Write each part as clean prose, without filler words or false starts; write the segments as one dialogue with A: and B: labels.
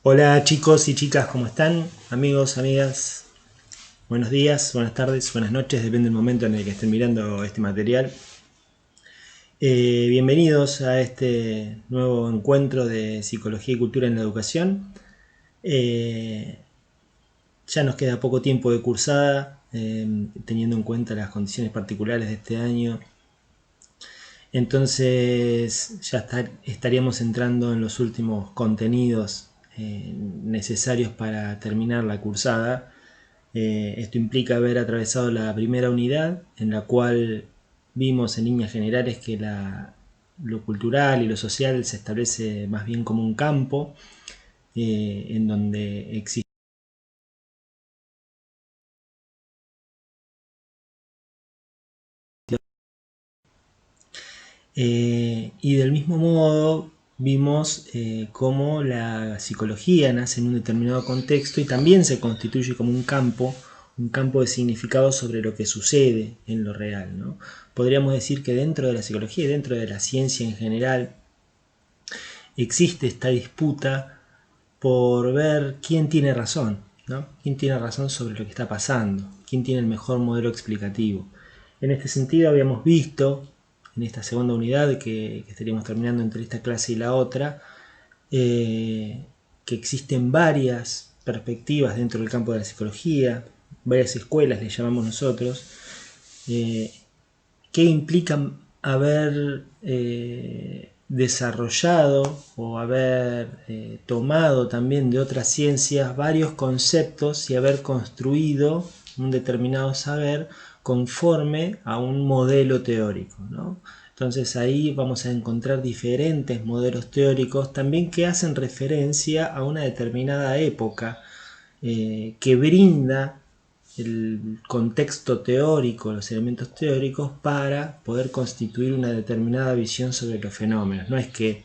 A: Hola chicos y chicas, ¿cómo están? Amigos, amigas, buenos días, buenas tardes, buenas noches, depende del momento en el que estén mirando este material. Bienvenidos a este nuevo encuentro de Psicología y Cultura en la Educación. Ya nos queda poco tiempo de cursada, teniendo en cuenta las condiciones particulares de este año. Entonces ya estaríamos entrando en los últimos contenidos necesarios para terminar la cursada. Esto implica haber atravesado la primera unidad, en la cual vimos en líneas generales que lo cultural y lo social se establece más bien como un campo en donde existe y del mismo modo vimos cómo la psicología nace en un determinado contexto y también se constituye como un campo de significado sobre lo que sucede en lo real, ¿no? Podríamos decir que dentro de la psicología y dentro de la ciencia en general existe esta disputa por ver quién tiene razón, ¿no? Quién tiene razón sobre lo que está pasando, quién tiene el mejor modelo explicativo. En este sentido habíamos visto en esta segunda unidad que estaríamos terminando entre esta clase y la otra, que existen varias perspectivas dentro del campo de la psicología, varias escuelas le llamamos nosotros, que implican haber desarrollado o haber tomado también de otras ciencias varios conceptos y haber construido un determinado saber conforme a un modelo teórico, ¿no? Entonces ahí vamos a encontrar diferentes modelos teóricos también que hacen referencia a una determinada época que brinda el contexto teórico, los elementos teóricos para poder constituir una determinada visión sobre los fenómenos. No es que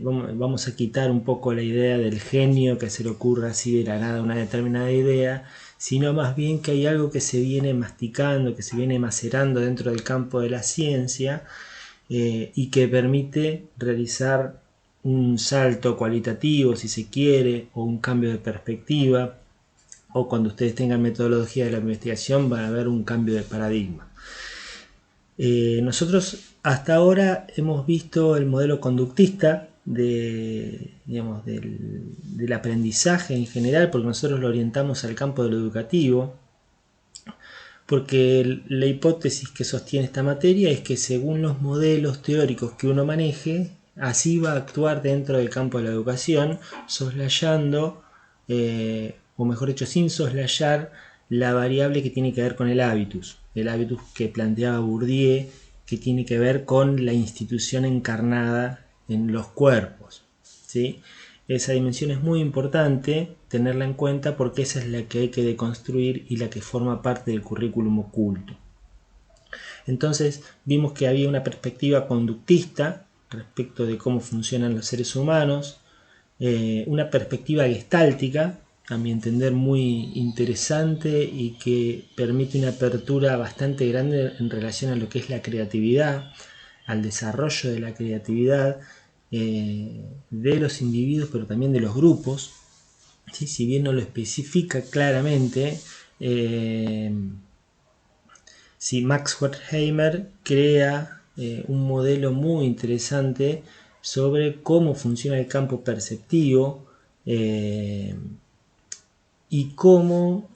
A: vamos a quitar un poco la idea del genio que se le ocurra así de la nada una determinada idea, sino más bien que hay algo que se viene masticando, que se viene macerando dentro del campo de la ciencia y que permite realizar un salto cualitativo, si se quiere, o un cambio de perspectiva, o cuando ustedes tengan metodología de la investigación van a ver un cambio de paradigma. Nosotros hasta ahora hemos visto el modelo conductista del aprendizaje en general, porque nosotros lo orientamos al campo de lo educativo, porque la hipótesis que sostiene esta materia es que según los modelos teóricos que uno maneje, así va a actuar dentro del campo de la educación, soslayando, o mejor dicho, sin soslayar la variable que tiene que ver con el hábitus que planteaba Bourdieu, que tiene que ver con la institución encarnada en los cuerpos, ¿sí? Esa dimensión es muy importante tenerla en cuenta porque esa es la que hay que deconstruir y la que forma parte del currículum oculto. Entonces vimos que había una perspectiva conductista respecto de cómo funcionan los seres humanos, una perspectiva gestáltica, a mi entender muy interesante y que permite una apertura bastante grande en relación a lo que es la creatividad, al desarrollo de la creatividad de los individuos, pero también de los grupos. ¿Sí? Si bien no lo especifica claramente, si Max Wertheimer crea un modelo muy interesante sobre cómo funciona el campo perceptivo y cómo,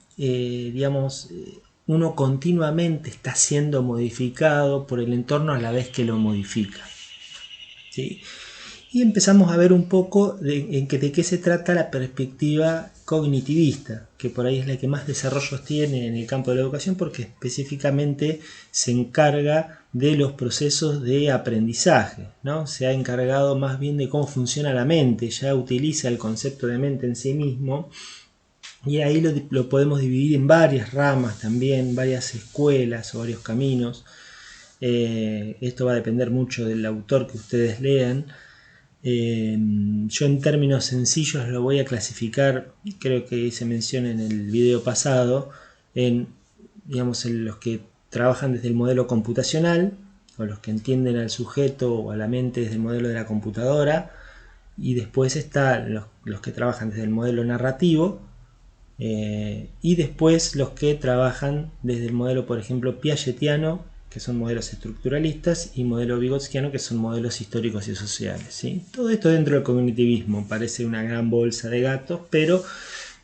A: uno continuamente está siendo modificado por el entorno a la vez que lo modifica. ¿Sí? Y empezamos a ver un poco de qué se trata la perspectiva cognitivista, que por ahí es la que más desarrollos tiene en el campo de la educación porque específicamente se encarga de los procesos de aprendizaje, ¿no? Se ha encargado más bien de cómo funciona la mente, ya utiliza el concepto de mente en sí mismo y ahí lo podemos dividir en varias ramas también, varias escuelas o varios caminos. Esto va a depender mucho del autor que ustedes lean. Yo en términos sencillos lo voy a clasificar, creo que se menciona en el video pasado, en los que trabajan desde el modelo computacional, o los que entienden al sujeto o a la mente desde el modelo de la computadora, y después están los que trabajan desde el modelo narrativo, y después los que trabajan desde el modelo, por ejemplo, piagetiano, que son modelos estructuralistas, y modelo vygotskiano, que son modelos históricos y sociales, ¿sí? Todo esto dentro del cognitivismo parece una gran bolsa de gatos, pero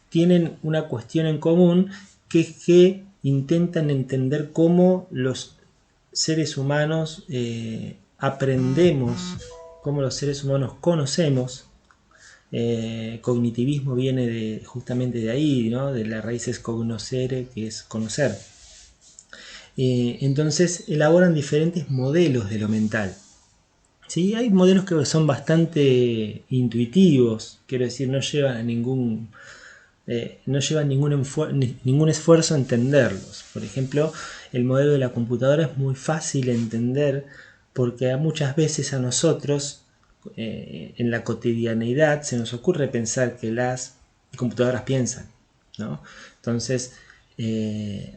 A: tienen una cuestión en común, que es que intentan entender cómo los seres humanos aprendemos, cómo los seres humanos conocemos. Cognitivismo viene justamente de ahí, ¿no? De la raíz es cognoscere, que es conocer. Entonces elaboran diferentes modelos de lo mental. ¿Sí? Hay modelos que son bastante intuitivos, quiero decir, no llevan ningún esfuerzo a entenderlos. Por ejemplo, el modelo de la computadora es muy fácil de entender porque muchas veces a nosotros en la cotidianeidad se nos ocurre pensar que las computadoras piensan, ¿no? Entonces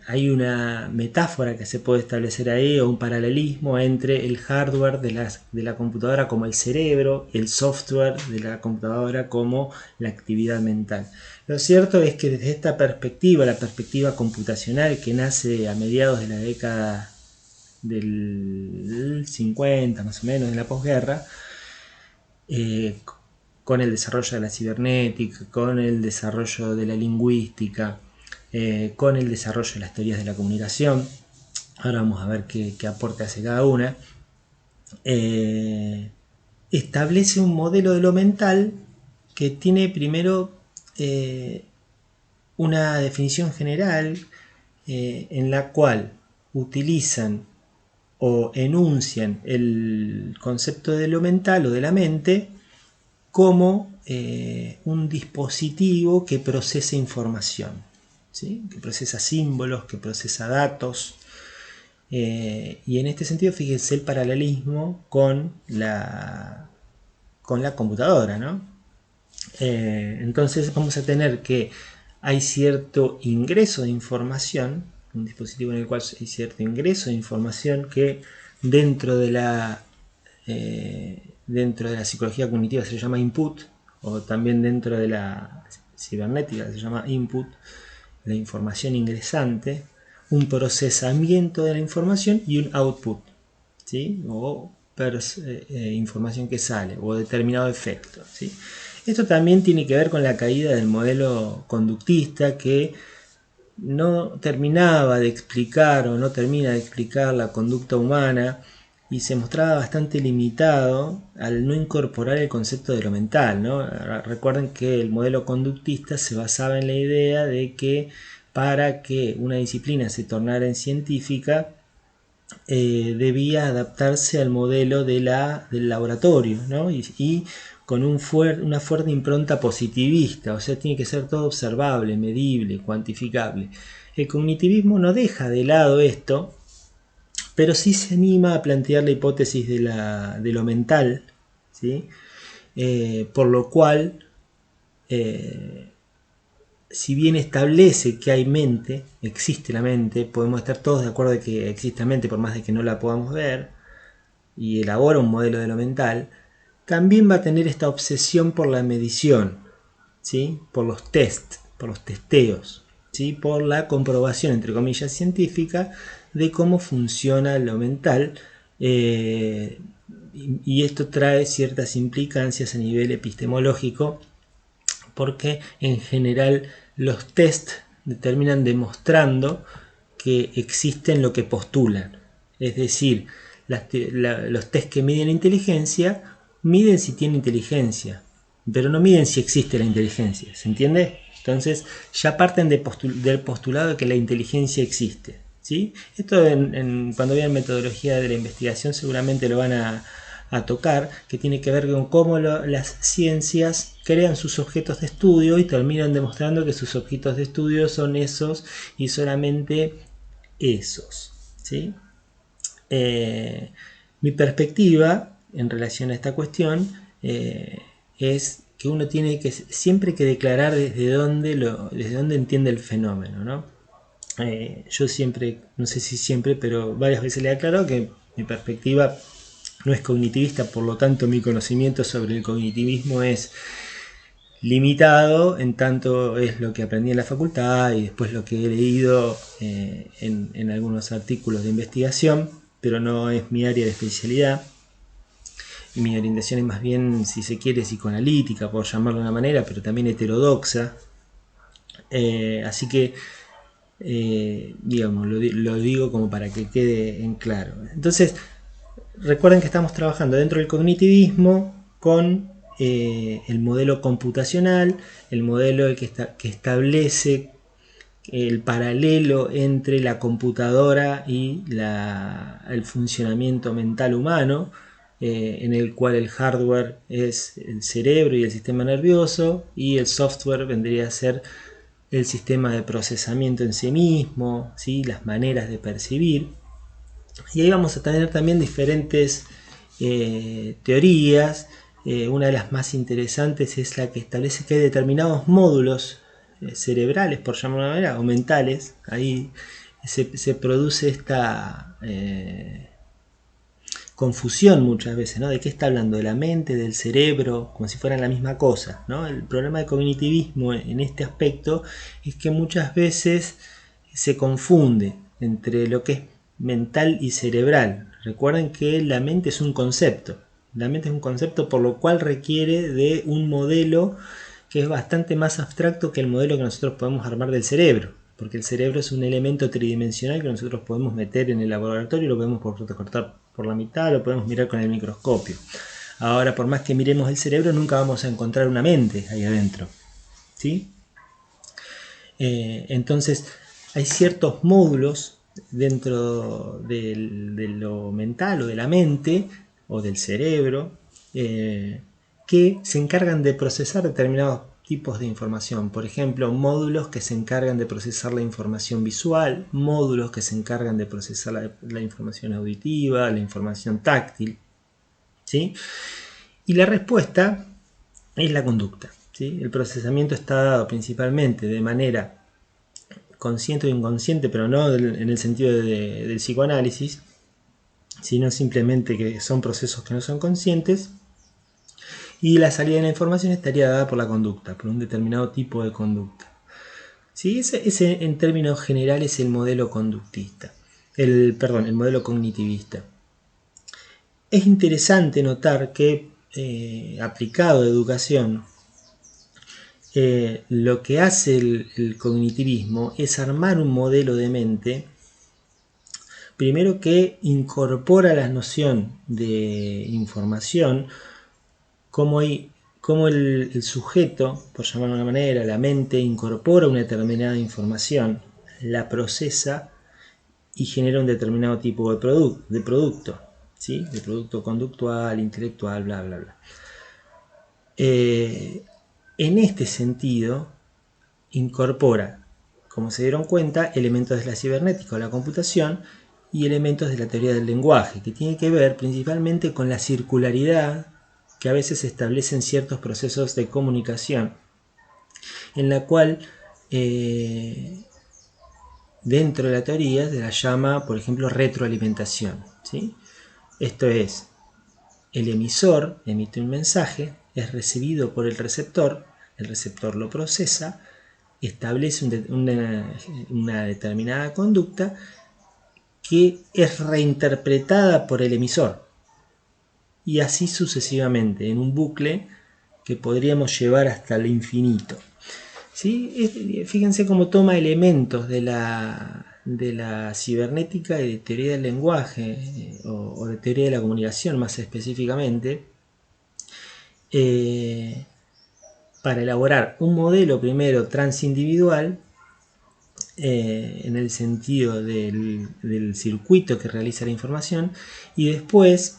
A: hay una metáfora que se puede establecer ahí, o un paralelismo entre el hardware de la computadora como el cerebro, y el software de la computadora como la actividad mental. Lo cierto es que desde esta perspectiva, la perspectiva computacional que nace a mediados de la década del 50 más o menos, de la posguerra, con el desarrollo de la cibernética, con el desarrollo de la lingüística, con el desarrollo de las teorías de la comunicación. Ahora vamos a ver qué aporte hace cada una. Establece un modelo de lo mental que tiene primero una definición general en la cual utilizan o enuncian el concepto de lo mental o de la mente como un dispositivo que procesa información, ¿sí? Que procesa símbolos, que procesa datos. Y en este sentido, fíjense el paralelismo con la computadora, ¿no? Entonces vamos a tener que hay cierto ingreso de información, un dispositivo en el cual hay cierto ingreso de información que dentro de la psicología cognitiva se llama input, o también dentro de la cibernética se llama input, la información ingresante, un procesamiento de la información y un output, ¿sí? O información que sale, o determinado efecto, ¿sí? Esto también tiene que ver con la caída del modelo conductista, que no terminaba de explicar o no termina de explicar la conducta humana y se mostraba bastante limitado al no incorporar el concepto de lo mental, ¿no? Recuerden que el modelo conductista se basaba en la idea de que para que una disciplina se tornara en científica debía adaptarse al modelo del laboratorio, ¿no? Y con una fuerte impronta positivista, o sea, tiene que ser todo observable, medible, cuantificable. El cognitivismo no deja de lado esto, pero sí se anima a plantear la hipótesis de lo mental, ¿sí? Por lo cual, si bien establece que hay mente, existe la mente, podemos estar todos de acuerdo de que existe la mente por más de que no la podamos ver, y elabora un modelo de lo mental, también va a tener esta obsesión por la medición, ¿sí? Por los tests, por los testeos, ¿sí? Por la comprobación, entre comillas, científica de cómo funciona lo mental, y esto trae ciertas implicancias a nivel epistemológico, porque en general los tests terminan demostrando que existen lo que postulan, es decir, los test que miden inteligencia miden si tiene inteligencia, pero no miden si existe la inteligencia, ¿se entiende? Entonces ya parten del postulado de que la inteligencia existe, ¿sí? Esto cuando vean metodología de la investigación seguramente lo van a tocar, que tiene que ver con cómo las ciencias crean sus objetos de estudio y terminan demostrando que sus objetos de estudio son esos y solamente esos, ¿sí? Mi perspectiva en relación a esta cuestión es que uno tiene que siempre que declarar desde dónde entiende el fenómeno, ¿no? Yo siempre, no sé si siempre, pero varias veces le he aclarado que mi perspectiva no es cognitivista, por lo tanto mi conocimiento sobre el cognitivismo es limitado, en tanto es lo que aprendí en la facultad y después lo que he leído en algunos artículos de investigación, pero no es mi área de especialidad. Y mi orientación es más bien, si se quiere, psicoanalítica, por llamarlo de una manera, pero también heterodoxa. Así que, digamos, lo digo como para que quede en claro. Entonces, recuerden que estamos trabajando dentro del cognitivismo con el modelo computacional, el modelo que establece el paralelo entre la computadora y el funcionamiento mental humano, en el cual el hardware es el cerebro y el sistema nervioso, y el software vendría a ser el sistema de procesamiento en sí mismo, ¿sí? Las maneras de percibir. Y ahí vamos a tener también diferentes teorías. Una de las más interesantes es la que establece que hay determinados módulos cerebrales, por llamarlo de una manera, o mentales. Ahí se produce esta confusión muchas veces, ¿no? ¿De qué está hablando? ¿De la mente, del cerebro? Como si fueran la misma cosa, ¿no? El problema del cognitivismo en este aspecto es que muchas veces se confunde entre lo que es mental y cerebral. Recuerden que la mente es un concepto. La mente es un concepto, por lo cual requiere de un modelo que es bastante más abstracto que el modelo que nosotros podemos armar del cerebro. Porque el cerebro es un elemento tridimensional que nosotros podemos meter en el laboratorio, lo podemos cortar por la mitad, lo podemos mirar con el microscopio. Ahora, por más que miremos el cerebro, nunca vamos a encontrar una mente ahí adentro, ¿sí? Entonces, hay ciertos módulos dentro de lo mental o de la mente o del cerebro que se encargan de procesar determinados tipos de información. Por ejemplo, módulos que se encargan de procesar la información visual, módulos que se encargan de procesar la información auditiva, la información táctil, ¿sí? Y la respuesta es la conducta, ¿sí? El procesamiento está dado principalmente de manera consciente o inconsciente, pero no en el sentido del psicoanálisis, sino simplemente que son procesos que no son conscientes, y la salida de la información estaría dada por la conducta, por un determinado tipo de conducta. ¿Sí? Ese en términos generales es el modelo conductista, el modelo cognitivista. Es interesante notar que aplicado a educación, lo que hace el cognitivismo es armar un modelo de mente, primero, que incorpora la noción de información, como el sujeto, por llamarlo de una manera, la mente incorpora una determinada información, la procesa y genera un determinado tipo de producto, ¿sí? De producto conductual, intelectual, bla, bla, bla. En este sentido, incorpora, como se dieron cuenta, elementos de la cibernética o la computación y elementos de la teoría del lenguaje, que tiene que ver principalmente con la circularidad que a veces se establecen ciertos procesos de comunicación, en la cual dentro de la teoría se la llama, por ejemplo, retroalimentación, ¿sí? Esto es, el emisor emite un mensaje, es recibido por el receptor lo procesa, establece una determinada conducta que es reinterpretada por el emisor, y así sucesivamente, en un bucle que podríamos llevar hasta el infinito. ¿Sí? Fíjense cómo toma elementos de la cibernética y de teoría del lenguaje, o de teoría de la comunicación más específicamente, para elaborar un modelo primero transindividual, en el sentido del circuito que realiza la información, y después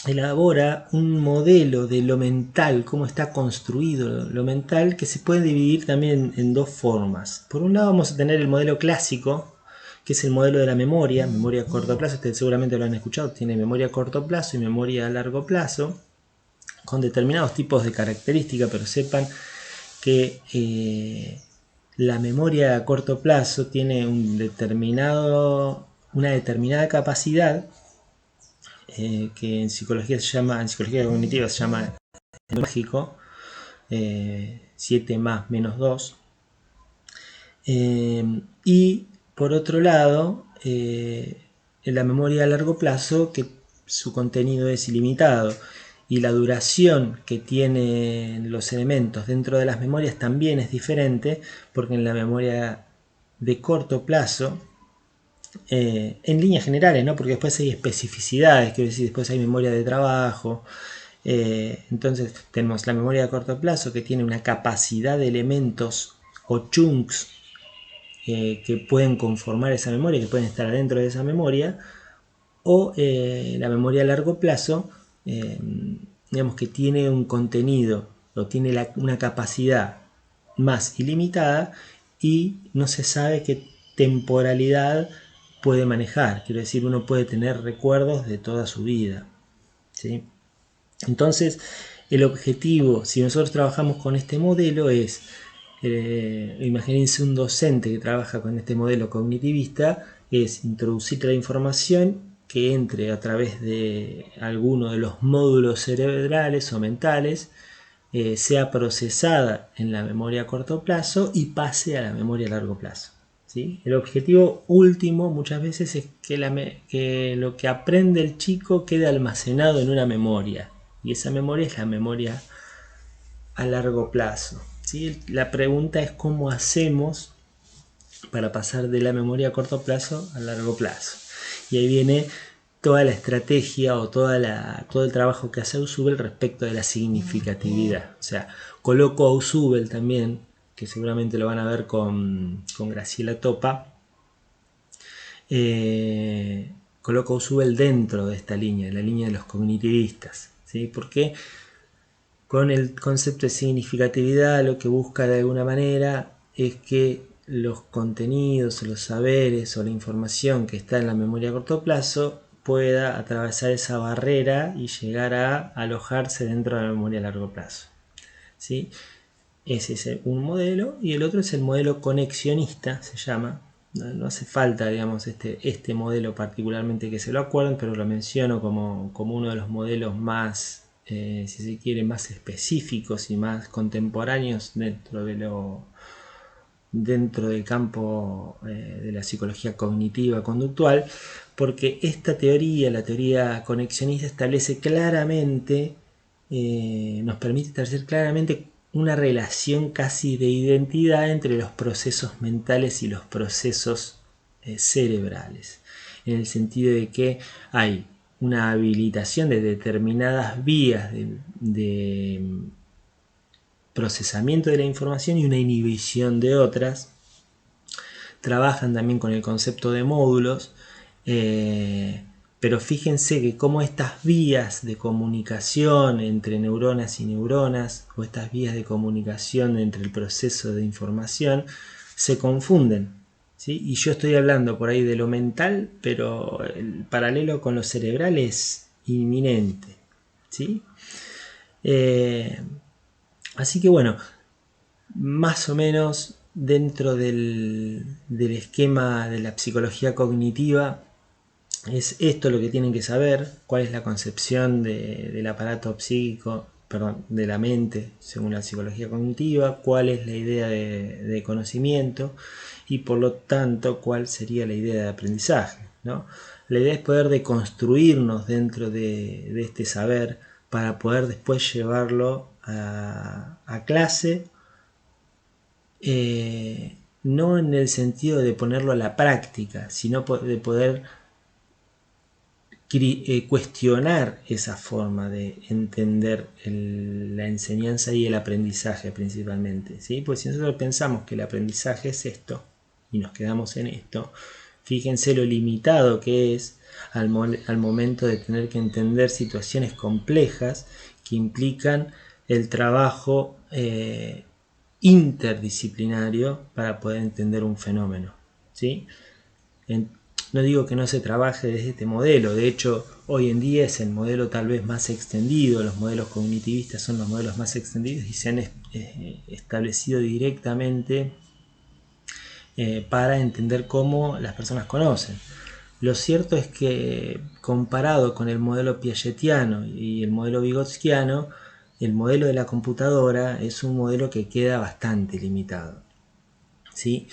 A: elabora un modelo de lo mental, cómo está construido lo mental, que se puede dividir también en dos formas. Por un lado vamos a tener el modelo clásico, que es el modelo de la memoria a corto plazo. Ustedes seguramente lo han escuchado, tiene memoria a corto plazo y memoria a largo plazo, con determinados tipos de características, pero sepan que la memoria a corto plazo tiene una determinada capacidad que en psicología cognitiva se llama el mágico, 7 más menos 2. Y por otro lado, en la memoria a largo plazo, que su contenido es ilimitado y la duración que tienen los elementos dentro de las memorias también es diferente, porque en la memoria de corto plazo, en líneas generales, ¿no? Porque después hay especificidades, quiero decir, después hay memoria de trabajo. Entonces tenemos la memoria de corto plazo, que tiene una capacidad de elementos o chunks que pueden conformar esa memoria, que pueden estar dentro de esa memoria, o la memoria a largo plazo, digamos que tiene un contenido o tiene una capacidad más ilimitada y no se sabe qué temporalidad puede manejar. Quiero decir, uno puede tener recuerdos de toda su vida, ¿sí? Entonces, el objetivo, si nosotros trabajamos con este modelo, es, imagínense un docente que trabaja con este modelo cognitivista, es introducir la información que entre a través de alguno de los módulos cerebrales o mentales, sea procesada en la memoria a corto plazo y pase a la memoria a largo plazo, ¿sí? El objetivo último muchas veces es que lo que aprende el chico quede almacenado en una memoria, y esa memoria es la memoria a largo plazo, ¿sí? La pregunta es cómo hacemos para pasar de la memoria a corto plazo a largo plazo. Y ahí viene toda la estrategia o todo el trabajo que hace Ausubel respecto de la significatividad. O sea, coloco a Ausubel también, que seguramente lo van a ver con Graciela Topa, coloco a Ausubel dentro de esta línea, la línea de los cognitivistas, ¿sí? Porque con el concepto de significatividad lo que busca de alguna manera es que los contenidos o los saberes o la información que está en la memoria a corto plazo pueda atravesar esa barrera y llegar a alojarse dentro de la memoria a largo plazo, ¿sí? Ese es un modelo, y el otro es el modelo conexionista, se llama. No hace falta, digamos, este modelo particularmente que se lo acuerden, pero lo menciono como uno de los modelos más, si se quiere, más específicos y más contemporáneos dentro del campo de la psicología cognitiva conductual, porque esta teoría, la teoría conexionista, establece claramente, nos permite establecer claramente una relación casi de identidad entre los procesos mentales y los procesos cerebrales, en el sentido de que hay una habilitación de determinadas vías de procesamiento de la información y una inhibición de otras. Trabajan también con el concepto de módulos, pero fíjense que como estas vías de comunicación entre neuronas y neuronas, o estas vías de comunicación entre el proceso de información, se confunden, ¿sí? Y yo estoy hablando por ahí de lo mental, pero el paralelo con lo cerebral es inminente, ¿sí? Así que bueno, más o menos dentro del esquema de la psicología cognitiva es esto lo que tienen que saber: cuál es la concepción del aparato psíquico, perdón, de la mente según la psicología cognitiva, cuál es la idea de conocimiento y por lo tanto cuál sería la idea de aprendizaje, ¿no? La idea es poder deconstruirnos dentro de este saber para poder después llevarlo a clase, no en el sentido de ponerlo a la práctica, sino de poder cuestionar esa forma de entender la enseñanza y el aprendizaje principalmente, ¿sí? Pues si nosotros pensamos que el aprendizaje es esto y nos quedamos en esto, fíjense lo limitado que es al momento de tener que entender situaciones complejas que implican el trabajo interdisciplinario para poder entender un fenómeno, ¿sí? No digo que no se trabaje desde este modelo, de hecho hoy en día es el modelo tal vez más extendido, los modelos cognitivistas son los modelos más extendidos y se han establecido directamente para entender cómo las personas conocen. Lo cierto es que comparado con el modelo piagetiano y el modelo vygotskiano, el modelo de la computadora es un modelo que queda bastante limitado, ¿sí?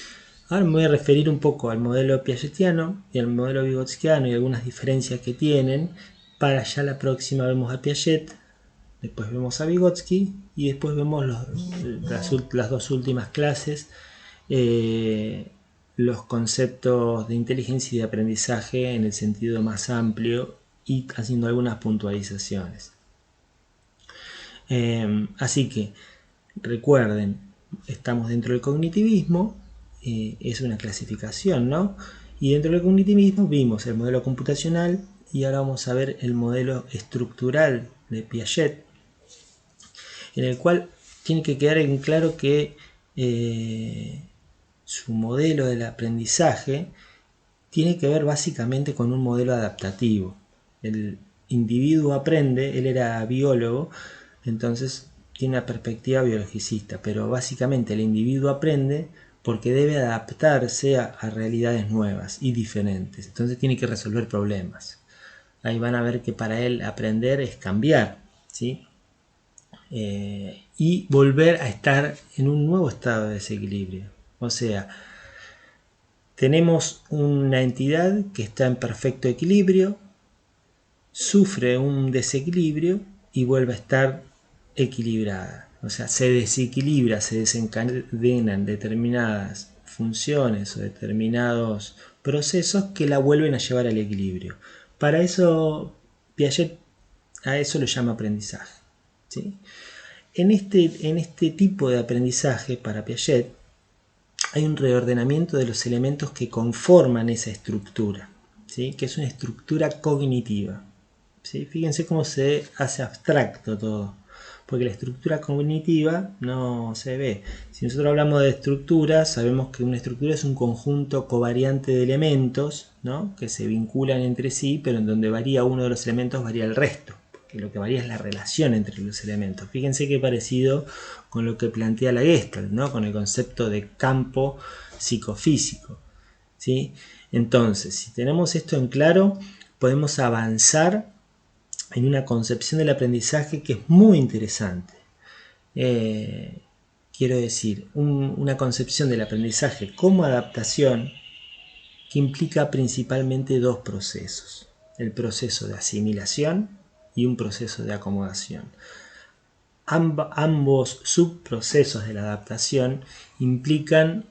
A: Ahora me voy a referir un poco al modelo piagetiano y al modelo vygotskiano y algunas diferencias que tienen. Para ya la próxima vemos a Piaget, después vemos a Vygotsky y después vemos las dos últimas clases, los conceptos de inteligencia y de aprendizaje en el sentido más amplio y haciendo algunas puntualizaciones. Así que recuerden, estamos dentro del cognitivismo, es una clasificación, ¿no? Y dentro del cognitivismo vimos el modelo computacional y ahora vamos a ver el modelo estructural de Piaget, en el cual tiene que quedar en claro que su modelo del aprendizaje tiene que ver básicamente con un modelo adaptativo. El individuo aprende, él era biólogo, entonces tiene una perspectiva biologicista, pero básicamente el individuo aprende porque debe adaptarse a realidades nuevas y diferentes, entonces tiene que resolver problemas. Ahí van a ver que para él aprender es cambiar, ¿sí? Y volver a estar en un nuevo estado de desequilibrio. O sea, tenemos una entidad que está en perfecto equilibrio, sufre un desequilibrio y vuelve a estar equilibrada. O sea, se desequilibra, se desencadenan determinadas funciones o determinados procesos que la vuelven a llevar al equilibrio. Para eso Piaget a eso lo llama aprendizaje, ¿sí? En este tipo de aprendizaje para Piaget hay un reordenamiento de los elementos que conforman esa estructura, ¿sí? Que es una estructura cognitiva, ¿sí? Fíjense cómo se hace abstracto todo, porque la estructura cognitiva no se ve. Si nosotros hablamos de estructura, sabemos que una estructura es un conjunto covariante de elementos, ¿no? Que se vinculan entre sí, pero en donde varía uno de los elementos varía el resto. Que lo que varía es la relación entre los elementos. Fíjense qué parecido con lo que plantea la Gestalt, ¿no? Con el concepto de campo psicofísico, ¿sí? Entonces, si tenemos esto en claro, podemos avanzar en una concepción del aprendizaje que es muy interesante. Quiero decir, una concepción del aprendizaje como adaptación que implica principalmente dos procesos: el proceso de asimilación y un proceso de acomodación. Ambos subprocesos de la adaptación implican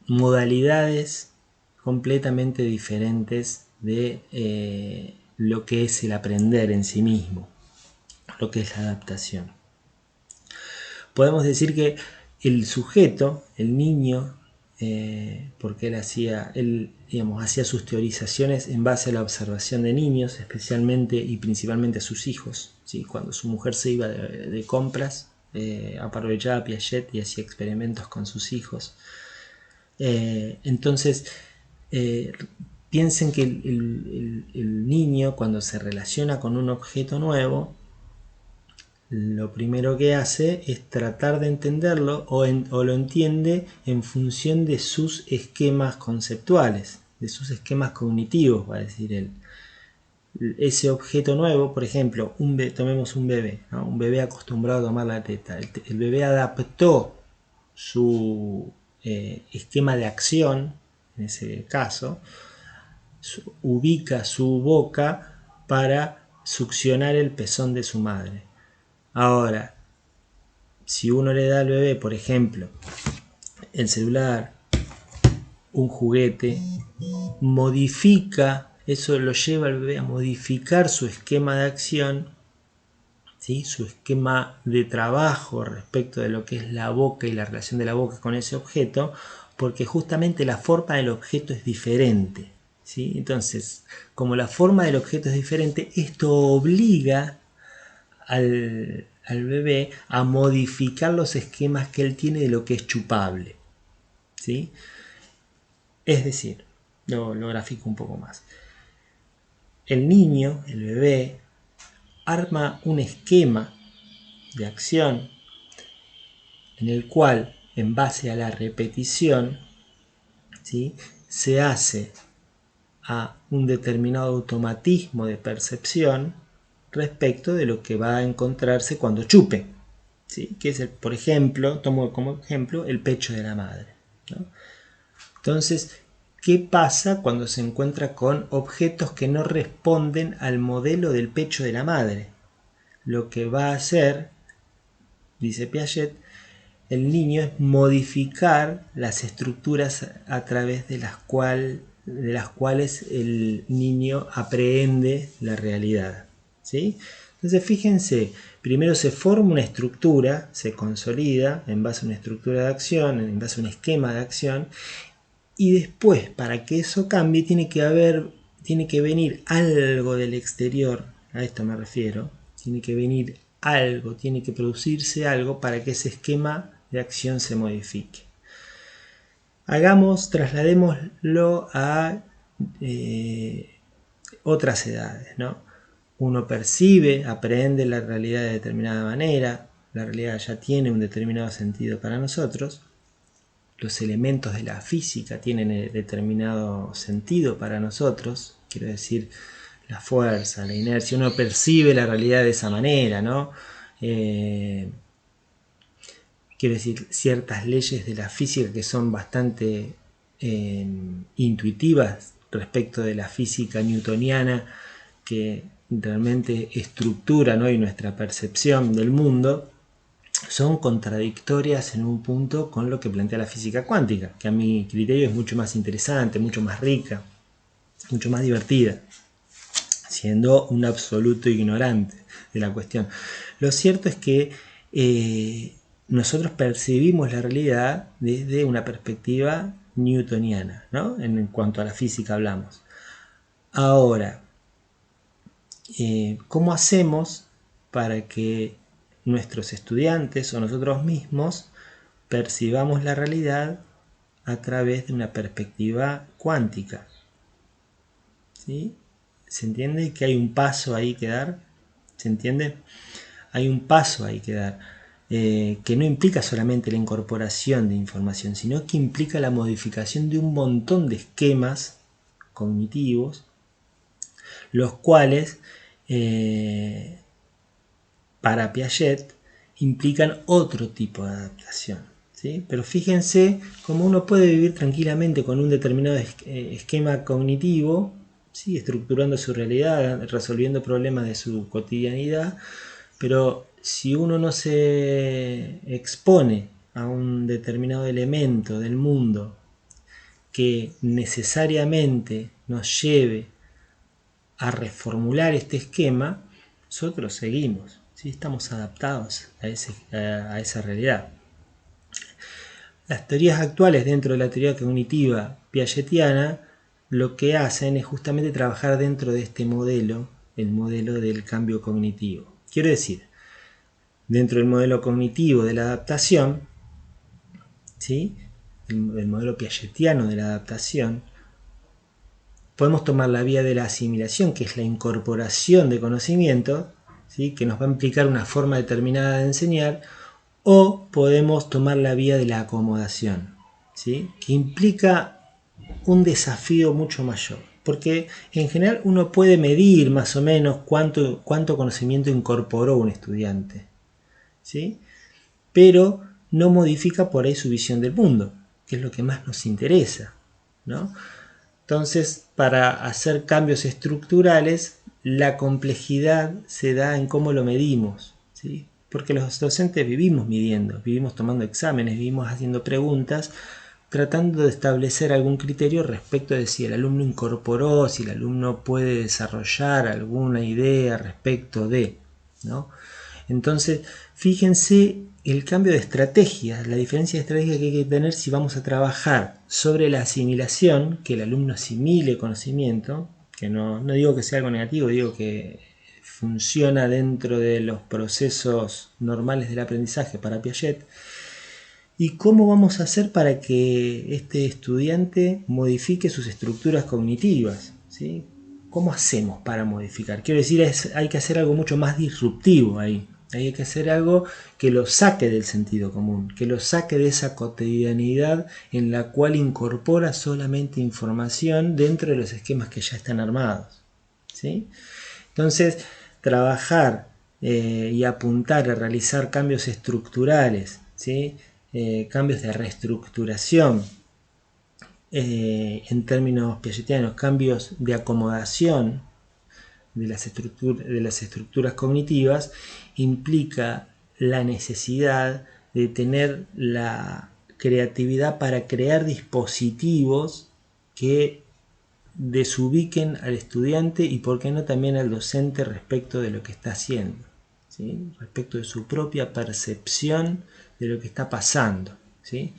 A: modalidades completamente diferentes de lo que es el aprender en sí mismo, lo que es la adaptación. Podemos decir que el sujeto, el niño, porque él hacía sus teorizaciones en base a la observación de niños, especialmente y principalmente a sus hijos, ¿sí? Cuando su mujer se iba de compras, aprovechaba Piaget y hacía experimentos con sus hijos. Entonces, piensen que el niño, cuando se relaciona con un objeto nuevo, lo primero que hace es tratar de entenderlo o lo entiende en función de sus esquemas conceptuales, de sus esquemas cognitivos, va a decir él. Ese objeto nuevo, por ejemplo, tomemos un bebé, ¿no? Un bebé acostumbrado a tomar la teta. El bebé adaptó su esquema de acción, en ese caso, ubica su boca para succionar el pezón de su madre. Ahora, si uno le da al bebé, por ejemplo, el celular, un juguete, modifica, eso lo lleva al bebé a modificar su esquema de acción, ¿sí? Su esquema de trabajo respecto de lo que es la boca y la relación de la boca con ese objeto, porque justamente la forma del objeto es diferente, ¿sí? Entonces, como la forma del objeto es diferente, esto obliga al bebé a modificar los esquemas que él tiene de lo que es chupable, ¿sí? Es decir, lo grafico un poco más. El niño, el bebé, arma un esquema de acción en el cual, en base a la repetición, ¿sí?, se hace a un determinado automatismo de percepción respecto de lo que va a encontrarse cuando chupe, ¿sí? Que es, por ejemplo, tomo como ejemplo el pecho de la madre, ¿no? Entonces, ¿qué pasa cuando se encuentra con objetos que no responden al modelo del pecho de la madre? Lo que va a hacer, dice Piaget, el niño es modificar las estructuras a través de las cuales el niño aprehende la realidad, ¿sí? Entonces fíjense, primero se forma una estructura, se consolida en base a una estructura de acción, en base a un esquema de acción, y después, para que eso cambie, tiene que venir algo del exterior, a esto me refiero, tiene que venir algo, tiene que producirse algo para que ese esquema de acción se modifique. Trasladémoslo a otras edades, ¿no? Uno percibe, aprehende la realidad de determinada manera, la realidad ya tiene un determinado sentido para nosotros, los elementos de la física tienen determinado sentido para nosotros, quiero decir, la fuerza, la inercia, uno percibe la realidad de esa manera, ¿no? Quiero decir, ciertas leyes de la física que son bastante intuitivas respecto de la física newtoniana que realmente estructura, ¿no? y nuestra percepción del mundo, son contradictorias en un punto con lo que plantea la física cuántica, que a mi criterio es mucho más interesante, mucho más rica, mucho más divertida, siendo un absoluto ignorante de la cuestión. Lo cierto es que nosotros percibimos la realidad desde una perspectiva newtoniana, ¿no? En cuanto a la física hablamos. Ahora, ¿cómo hacemos para que nuestros estudiantes o nosotros mismos percibamos la realidad a través de una perspectiva cuántica? ¿Sí? ¿Se entiende que hay un paso ahí que dar? ¿Se entiende? Hay un paso ahí que dar, que no implica solamente la incorporación de información, sino que implica la modificación de un montón de esquemas cognitivos, los cuales para Piaget implican otro tipo de adaptación, ¿sí? Pero fíjense cómo uno puede vivir tranquilamente con un determinado esquema cognitivo, ¿sí? Estructurando su realidad, resolviendo problemas de su cotidianidad, pero si uno no se expone a un determinado elemento del mundo que necesariamente nos lleve a reformular este esquema, nosotros seguimos, ¿sí? Estamos adaptados a esa realidad. Las teorías actuales dentro de la teoría cognitiva piagetiana lo que hacen es justamente trabajar dentro de este modelo, el modelo del cambio cognitivo. Quiero decir, dentro del modelo cognitivo de la adaptación, ¿sí? el modelo piagetiano de la adaptación, podemos tomar la vía de la asimilación, que es la incorporación de conocimiento, ¿sí? que nos va a implicar una forma determinada de enseñar, o podemos tomar la vía de la acomodación, ¿sí? que implica un desafío mucho mayor, porque en general uno puede medir más o menos cuánto conocimiento incorporó un estudiante, ¿sí? pero no modifica por ahí su visión del mundo, que es lo que más nos interesa, ¿no? Entonces, para hacer cambios estructurales, la complejidad se da en cómo lo medimos, ¿sí? Porque los docentes vivimos midiendo, vivimos tomando exámenes, vivimos haciendo preguntas, tratando de establecer algún criterio respecto de si el alumno incorporó, si el alumno puede desarrollar alguna idea respecto de, ¿no? Entonces, fíjense el cambio de estrategia, la diferencia de estrategia que hay que tener si vamos a trabajar sobre la asimilación, que el alumno asimile conocimiento, que no digo que sea algo negativo, digo que funciona dentro de los procesos normales del aprendizaje para Piaget, y cómo vamos a hacer para que este estudiante modifique sus estructuras cognitivas, ¿sí? ¿Cómo hacemos para modificar? Quiero decir, hay que hacer algo mucho más disruptivo ahí. Ahí hay que hacer algo que lo saque del sentido común, que lo saque de esa cotidianidad en la cual incorpora solamente información dentro de los esquemas que ya están armados, ¿sí? Entonces, trabajar y apuntar a realizar cambios estructurales, ¿sí? Cambios de reestructuración, en términos piagetianos, cambios de acomodación de las estructuras cognitivas, implica la necesidad de tener la creatividad para crear dispositivos que desubiquen al estudiante y por qué no también al docente respecto de lo que está haciendo, ¿sí? Respecto de su propia percepción de lo que está pasando, ¿sí?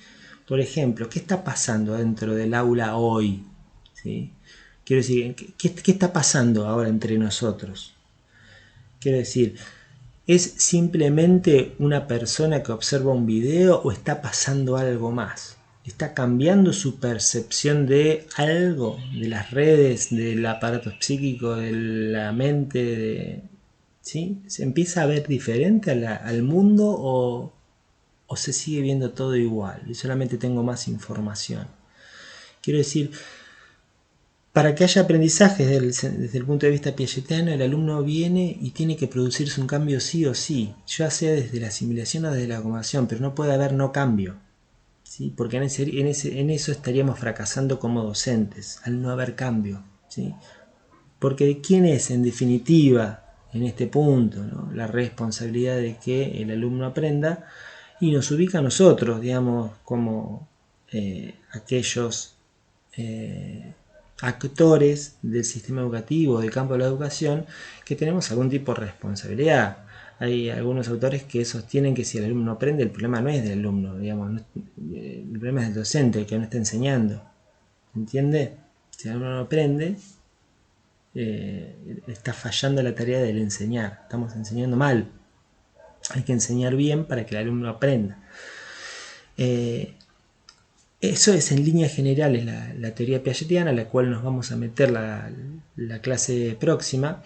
A: Por ejemplo, ¿qué está pasando dentro del aula hoy? ¿Sí? Quiero decir, ¿qué está pasando ahora entre nosotros? Quiero decir, ¿es simplemente una persona que observa un video o está pasando algo más? ¿Está cambiando su percepción de algo? ¿De las redes, del aparato psíquico, de la mente? ¿Sí? ¿Se empieza a ver diferente al mundo o se sigue viendo todo igual y solamente tengo más información? Quiero decir, para que haya aprendizaje desde el punto de vista piagetiano, el alumno viene y tiene que producirse un cambio sí o sí, ya sea desde la asimilación o desde la acomodación, pero no puede haber no cambio, ¿sí? Porque en eso estaríamos fracasando como docentes, al no haber cambio, ¿sí? Porque ¿quién es en definitiva en este punto, ¿no?, la responsabilidad de que el alumno aprenda? Y nos ubica a nosotros, digamos, como aquellos actores del sistema educativo, del campo de la educación, que tenemos algún tipo de responsabilidad. Hay algunos autores que sostienen que si el alumno aprende, el problema no es del alumno, digamos, el problema es del docente, el que no está enseñando. ¿Entiende? Si el alumno no aprende, está fallando la tarea del enseñar. Estamos enseñando mal. Hay que enseñar bien para que el alumno aprenda. Eso es en líneas generales la teoría piagetiana, a la cual nos vamos a meter la clase próxima.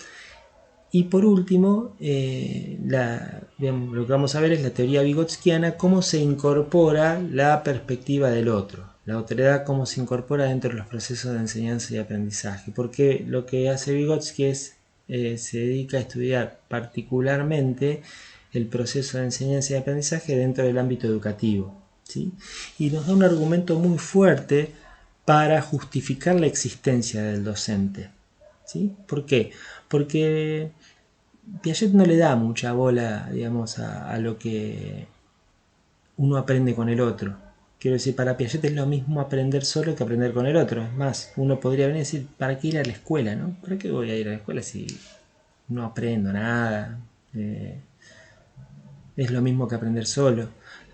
A: Y por último, digamos, lo que vamos a ver es la teoría vygotskiana, cómo se incorpora la perspectiva del otro, la otredad, cómo se incorpora dentro de los procesos de enseñanza y aprendizaje. Porque lo que hace Vygotsky es, se dedica a estudiar particularmente el proceso de enseñanza y aprendizaje dentro del ámbito educativo, ¿sí? Y nos da un argumento muy fuerte para justificar la existencia del docente, ¿sí? ¿Por qué? Porque Piaget no le da mucha bola, digamos, a lo que uno aprende con el otro. Quiero decir, para Piaget es lo mismo aprender solo que aprender con el otro. Es más, uno podría venir a decir, ¿para qué ir a la escuela, no? ¿Para qué voy a ir a la escuela si no aprendo nada? Es lo mismo que aprender solo.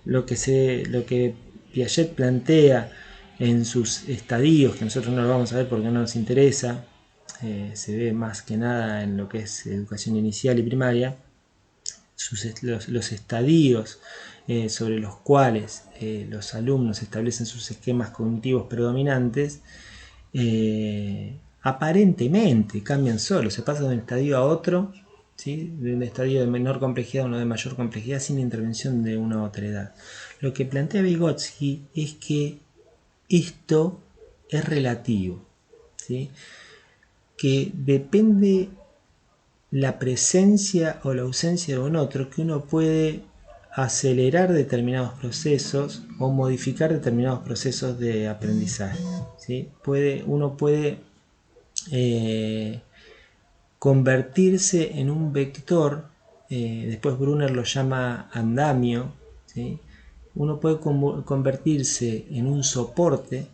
A: Lo que Piaget plantea en sus estadios, que nosotros no lo vamos a ver porque no nos interesa, se ve más que nada en lo que es educación inicial y primaria, los estadios sobre los cuales los alumnos establecen sus esquemas cognitivos predominantes, aparentemente cambian solos, se pasa de un estadio a otro, ¿sí?, de un estadio de menor complejidad a uno de mayor complejidad sin intervención de una otra edad. Lo que plantea Vygotsky es que esto es relativo, ¿sí?, que depende la presencia o la ausencia de un otro, que uno puede acelerar determinados procesos o modificar determinados procesos de aprendizaje, ¿sí? Uno puede convertirse en un vector, después Brunner lo llama andamio, ¿sí? Uno puede convertirse en un soporte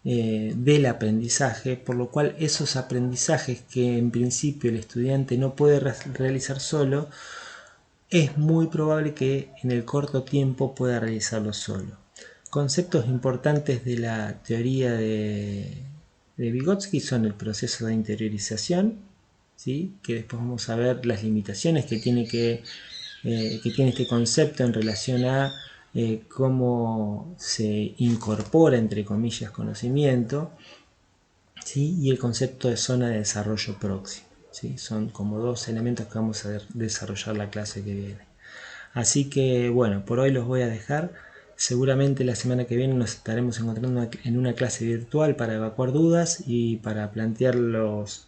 A: del aprendizaje, por lo cual esos aprendizajes que en principio el estudiante no puede realizar solo, es muy probable que en el corto tiempo pueda realizarlo solo. Conceptos importantes de la teoría de Vygotsky son el proceso de interiorización, ¿sí?, que después vamos a ver las limitaciones que tiene este concepto en relación a cómo se incorpora, entre comillas, conocimiento, ¿sí?, y el concepto de zona de desarrollo próximo. ¿sí? Son como dos elementos que vamos a desarrollar la clase que viene. Así que bueno, por hoy los voy a dejar. Seguramente la semana que viene nos estaremos encontrando en una clase virtual para evacuar dudas y para plantear las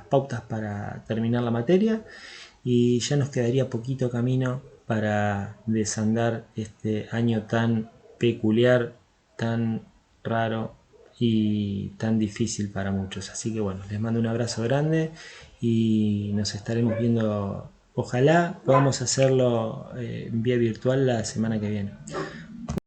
A: pautas para terminar la materia. Y ya nos quedaría poquito camino para desandar este año tan peculiar, tan raro y tan difícil para muchos. Así que bueno, les mando un abrazo grande y nos estaremos viendo. Ojalá podamos hacerlo en vía virtual la semana que viene.